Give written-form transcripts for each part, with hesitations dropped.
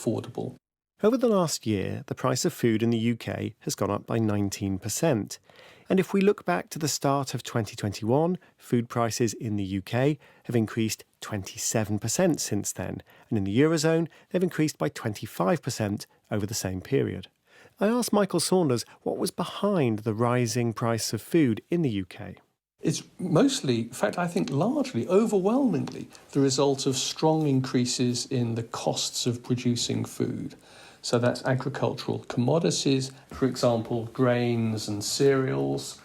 affordable. Over the last year, the price of food in the UK has gone up by 19%. And if we look back to the start of 2021, food prices in the UK have increased 27% since then, and in the Eurozone, they've increased by 25% over the same period. I asked Michael Saunders what was behind the rising price of food in the UK. It's mostly, in fact, I think largely, overwhelmingly, the result of strong increases in the costs of producing food. So that's agricultural commodities, for example, grains and cereals,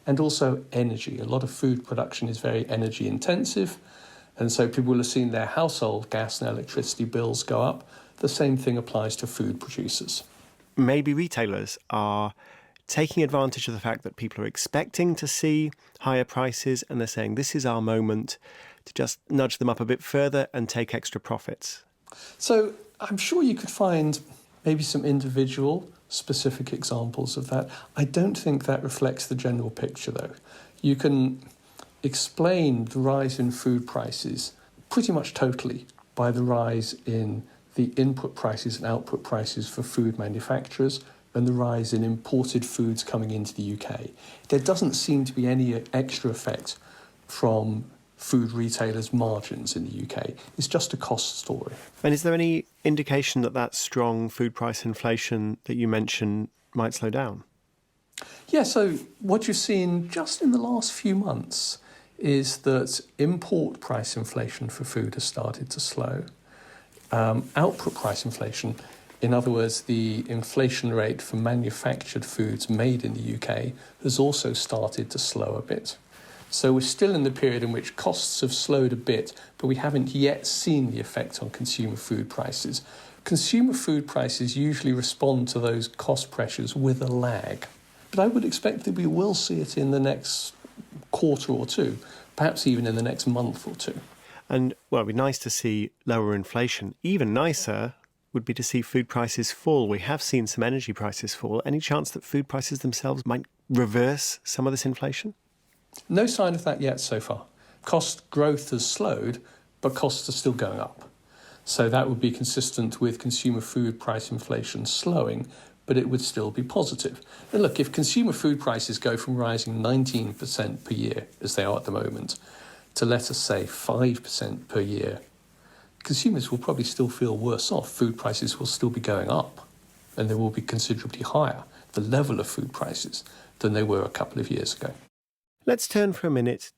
and also energy. A lot of food production is very energy intensive, and so people will have seen their household gas and electricity bills go up. The same thing applies to food producers. Maybe retailers are taking advantage of the fact that people are expecting to see higher prices, and they're saying this is our moment to just nudge them up a bit further and take extra profits. So I'm sure you could find maybe some individual specific examples of that. I don't think that reflects the general picture, though. You can explain the rise in food prices pretty much totally by the rise in the input prices and output prices for food manufacturers and the rise in imported foods coming into the UK. There doesn't seem to be any extra effect from food retailers' margins in the UK. It's just a cost story. And is there any indication that that strong food price inflation that you mentioned might slow down? Yeah, so what you've seen just in the last few months is that import price inflation for food has started to slow. Output price inflation, in other words, the inflation rate for manufactured foods made in the UK, has also started to slow a bit. So we're still in the period in which costs have slowed a bit, but we haven't yet seen the effect on consumer food prices. Consumer food prices usually respond to those cost pressures with a lag. But I would expect that we will see it in the next quarter or two, perhaps even in the next month or two. And, well, it'd be nice to see lower inflation. Even nicer would be to see food prices fall. We have seen some energy prices fall. Any chance that food prices themselves might reverse some of this inflation? No sign of that yet so far. Cost growth has slowed, but costs are still going up. So that would be consistent with consumer food price inflation slowing, but it would still be positive. And look, if consumer food prices go from rising 19% per year, as they are at the moment, to, let us say, 5% per year, consumers will probably still feel worse off. Food prices will still be going up, and they will be considerably higher, the level of food prices, than they were a couple of years ago. Let's turn for a minute